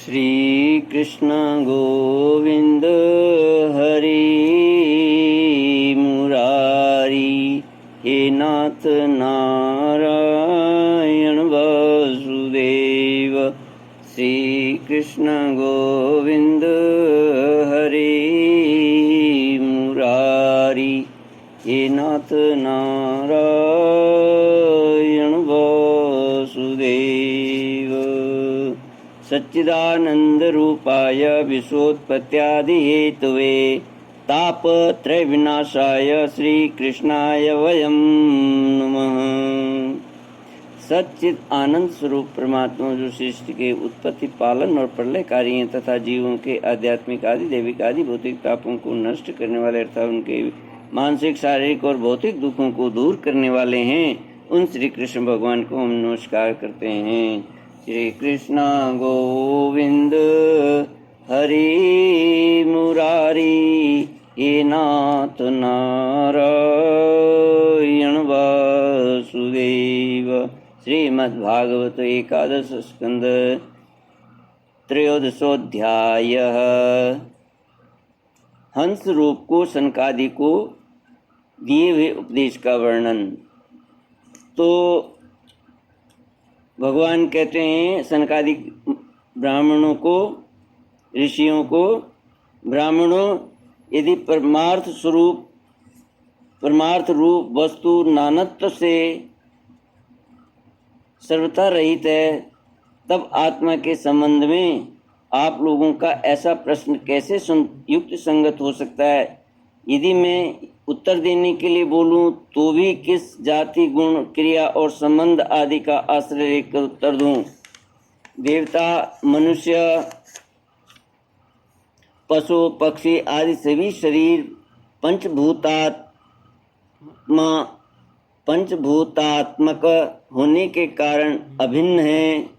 श्री कृष्ण गोविंद हरि मुरारी, हे नाथ नारायण वासुदेव। श्री कृष्ण गोविंद हरि मुरारी, हे नाथ नारायण वासुदेव। सच्चिदानंद रूपाय विश्वोत्पत्त्यादि Hathaway तापत्रय विनाशाय श्री कृष्णाय वयं नमः। सच्चिद आनंद स्वरूप परमात्मा जो सृष्टि के उत्पत्ति, पालन और प्रलयकारी हैं तथा जीवों के आध्यात्मिक आदि दैविक आदि भौतिक तापों को नष्ट करने वाले अर्थात उनके मानसिक, शारीरिक और भौतिक दुखों को दूर करने वाले हैं, उन श्री कृष्ण भगवान को हम नमस्कार करते हैं। श्री कृष्ण गोविंद हरि मुरारी, हे नाथ नारायण वासुदेव। श्रीमद्भागवत एकादश स्कंद त्रयोदशोऽध्याय। हंस रूप को सनकादि को दिए हुए उपदेश का वर्णन। तो भगवान कहते हैं सनकादि ब्राह्मणों को, ऋषियों को, ब्राह्मणों यदि परमार्थ रूप वस्तु नानत्व से सर्वथा रहित है, तब आत्मा के संबंध में आप लोगों का ऐसा प्रश्न कैसे युक्त संगत हो सकता है। यदि मैं उत्तर देने के लिए बोलूं तो भी किस जाति, गुण, क्रिया और संबंध आदि का आश्रय लेकर उत्तर दूं। देवता, मनुष्य, पशु, पक्षी आदि सभी शरीर पंचभूतात्मक होने के कारण अभिन्न हैं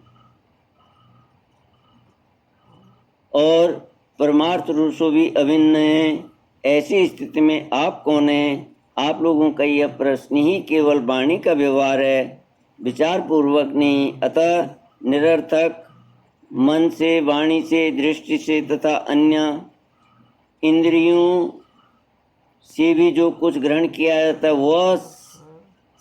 और परमार्थ रूप से भी अभिन्न हैं। ऐसी स्थिति में आप कौन हैं? आप लोगों का यह प्रश्न ही केवल वाणी का व्यवहार है, विचार पूर्वक नहीं। अतः निरर्थक मन से, वाणी से, दृष्टि से तथा अन्य इंद्रियों से भी जो कुछ ग्रहण किया जाता है वह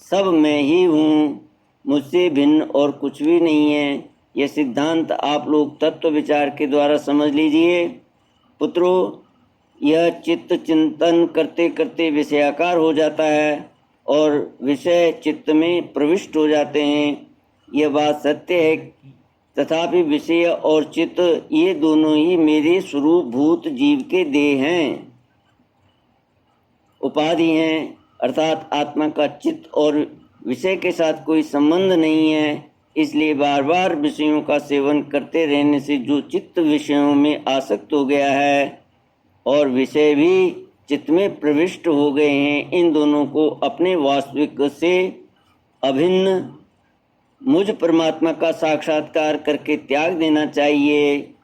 सब मैं ही हूँ, मुझसे भिन्न और कुछ भी नहीं है। यह सिद्धांत आप लोग तत्व विचार के द्वारा समझ लीजिए। पुत्रों, यह चित्त चिंतन करते करते विषयाकार हो जाता है और विषय चित्त में प्रविष्ट हो जाते हैं। यह बात सत्य है, तथापि विषय और चित्त ये दोनों ही मेरे स्वरूप भूत जीव के देह हैं, उपाधि हैं। अर्थात आत्मा का चित्त और विषय के साथ कोई संबंध नहीं है। इसलिए बार बार विषयों का सेवन करते रहने से जो चित्त विषयों में आसक्त हो गया है और विषय भी चित्त में प्रविष्ट हो गए हैं, इन दोनों को अपने वास्तविक से अभिन्न मुझ परमात्मा का साक्षात्कार करके त्याग देना चाहिए।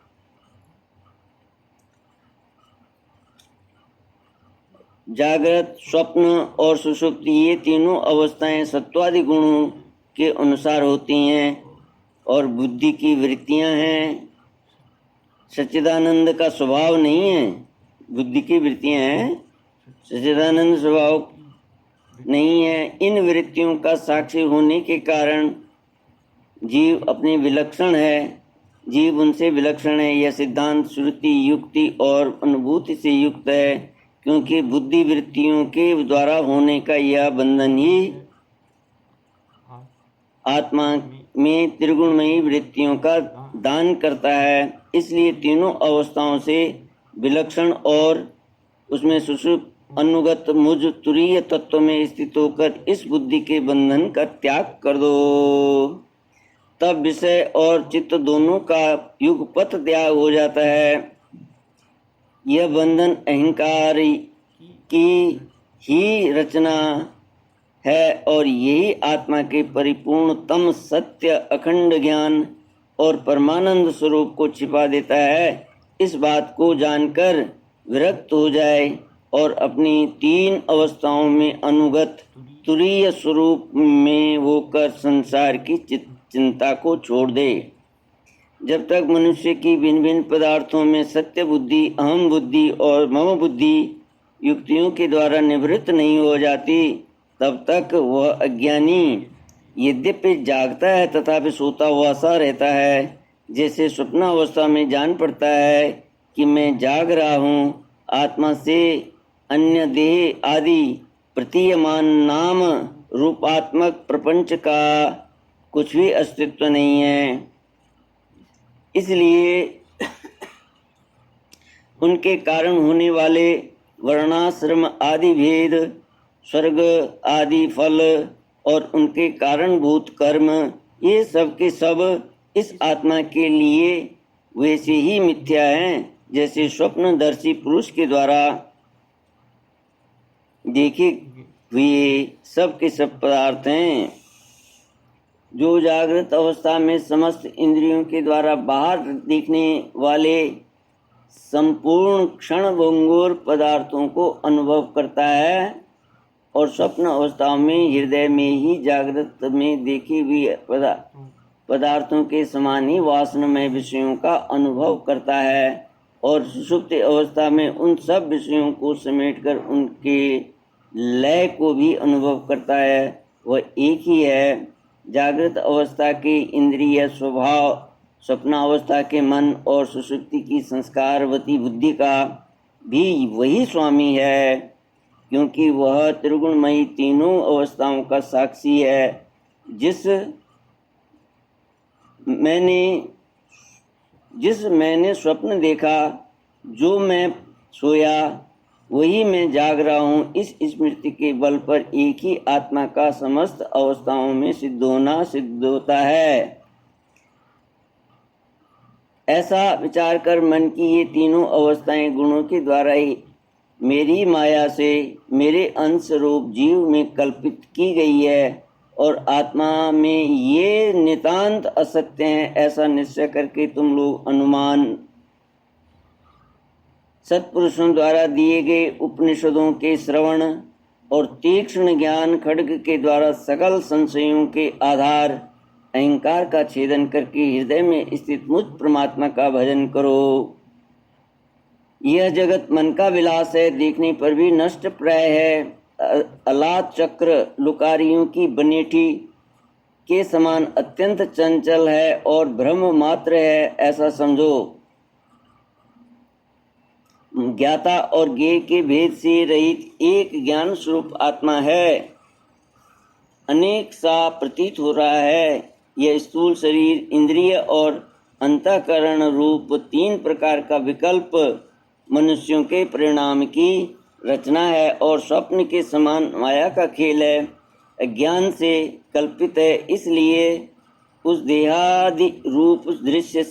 जागृत, स्वप्न और सुषुप्ति ये तीनों अवस्थाएं सत्वादि गुणों के अनुसार होती हैं और बुद्धि की वृत्तियां हैं। सच्चिदानंद का स्वभाव नहीं है, बुद्धि की वृत्तियां हैं, सच्चिदानंद स्वभाव नहीं है। इन वृत्तियों का साक्षी होने के कारण जीव अपने विलक्षण है, जीव उनसे विलक्षण है। यह सिद्धांत श्रुति, युक्ति और अनुभूति से युक्त है, क्योंकि बुद्धि वृत्तियों के द्वारा होने का यह बंधन ही आत्मा में त्रिगुणमयी वृत्तियों का दान करता है। इसलिए तीनों अवस्थाओं से विलक्षण और उसमें सुषुप्त अनुगत मुझ तुरीय तत्व में स्थित होकर इस बुद्धि के बंधन का त्याग कर दो। तब विषय और चित्त दोनों का युगपत त्याग हो जाता है। यह बंधन अहंकार की ही रचना है और यही आत्मा के परिपूर्णतम सत्य, अखंड ज्ञान और परमानंद स्वरूप को छिपा देता है। इस बात को जानकर विरक्त हो जाए और अपनी तीन अवस्थाओं में अनुगत तुरीय स्वरूप में होकर संसार की चिंता को छोड़ दे। जब तक मनुष्य की भिन्न भिन्न पदार्थों में सत्य बुद्धि, अहम बुद्धि और मम बुद्धि युक्तियों के द्वारा निवृत्त नहीं हो जाती, तब तक वह अज्ञानी यद्यपि जागता है तथापि सोता हुआ सा रहता है। जैसे स्वप्नावस्था में जान पड़ता है कि मैं जाग रहा हूँ, आत्मा से अन्य देह आदि प्रतीयमान नाम रूपात्मक प्रपंच का कुछ भी अस्तित्व नहीं है। इसलिए उनके कारण होने वाले वर्णाश्रम आदि भेद, स्वर्ग आदि फल और उनके कारणभूत कर्म, ये सब के सब इस आत्मा के लिए वैसे ही मिथ्या हैं जैसे स्वप्नदर्शी पुरुष के द्वारा देखे हुए सब के सब पदार्थ हैं। जो जागृत अवस्था में समस्त इंद्रियों के द्वारा बाहर देखने वाले संपूर्ण क्षणभंगुर पदार्थों को अनुभव करता है और स्वप्न अवस्था में हृदय में ही जागृत में देखी हुई पदार्थों के समान ही वासनामय विषयों का अनुभव करता है और सुषुप्त अवस्था में उन सब विषयों को समेटकर उनके लय को भी अनुभव करता है। वह एक ही है। जागृत अवस्था के इंद्रिय स्वभाव स्वप्नावस्था के मन और सुषुप्ति की संस्कारवती बुद्धि का भी वही स्वामी है, क्योंकि वह त्रिगुणमयी तीनों अवस्थाओं का साक्षी है। जिस मैंने स्वप्न देखा, जो मैं सोया वही मैं जाग रहा हूँ, इस स्मृति के बल पर एक ही आत्मा का समस्त अवस्थाओं में सिद्ध होना सिद्ध होता है। ऐसा विचार कर मन की ये तीनों अवस्थाएं गुणों के द्वारा ही मेरी माया से मेरे अंश रूप जीव में कल्पित की गई है और आत्मा में ये नितांत असत्य हैं, ऐसा निश्चय करके तुम लोग अनुमान सत्पुरुषों द्वारा दिए गए उपनिषदों के श्रवण और तीक्ष्ण ज्ञान खड्ग के द्वारा सकल संशयों के आधार अहंकार का छेदन करके हृदय में स्थित मुझ परमात्मा का भजन करो। यह जगत मन का विलास है, देखने पर भी नष्ट प्राय है। अलात चक्र लुकारियों की बनेठी के समान अत्यंत चंचल है और भ्रम मात्र है, ऐसा समझो। ज्ञाता और ज्ञेय के भेद से रहित एक ज्ञान स्वरूप आत्मा है। अनेक सा प्रतीत हो रहा है। यह स्थूल शरीर, इंद्रिय और अंतःकरण रूप तीन प्रकार का विकल्प मनुष्यों के परिणाम की रचना है और स्वप्न के समान माया का खेल है। अज्ञान से कल्पित है, इसलिए उस देहादि रूप दृश्य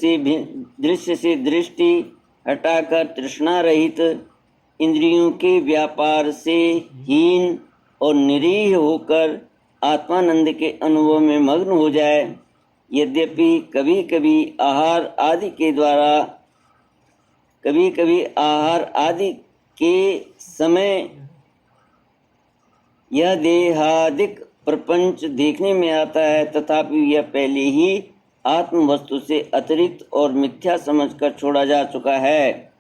से दृष्टि हटाकर तृष्णा रहित इंद्रियों के व्यापार से हीन और निरीह होकर आत्मानंद के अनुभव में मग्न हो जाए। यद्यपि कभी कभी आहार आदि के समय यह देहादिक प्रपंच देखने में आता है, तथापि यह पहले ही आत्म वस्तु से अतिरिक्त और मिथ्या समझकर छोड़ा जा चुका है।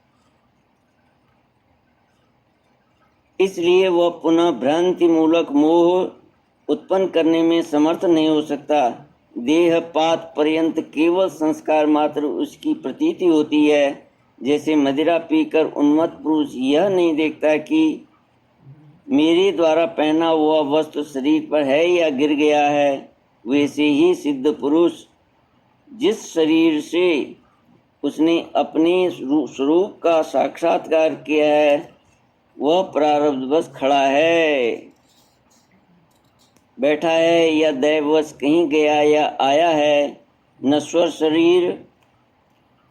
इसलिए वह पुनः भ्रांति मूलक मोह उत्पन्न करने में समर्थ नहीं हो सकता। देहपात पर्यंत केवल संस्कार मात्र उसकी प्रतीति होती है। जैसे मदिरा पीकर उन्मत्त पुरुष यह नहीं देखता कि मेरे द्वारा पहना हुआ वस्त्र शरीर पर है या गिर गया है, वैसे ही सिद्ध पुरुष जिस शरीर से उसने अपने स्वरूप का साक्षात्कार किया है वह प्रारब्धवश खड़ा है, बैठा है या दैववश कहीं गया या आया है। नश्वर शरीर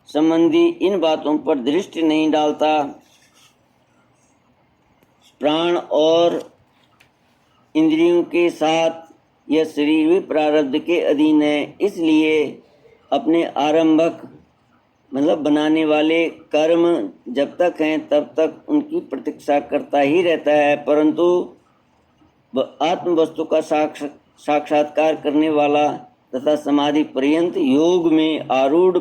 संबंधी इन बातों पर दृष्टि नहीं डालता। प्राण और इंद्रियों के साथ यह शरीर भी प्रारब्ध के अधीन है, इसलिए अपने आरंभक बनाने वाले कर्म जब तक हैं तब तक उनकी प्रतीक्षा करता ही रहता है, परंतु आत्म वस्तु का साक्षात्कार करने वाला तथा समाधि पर्यंत योग में आरूढ़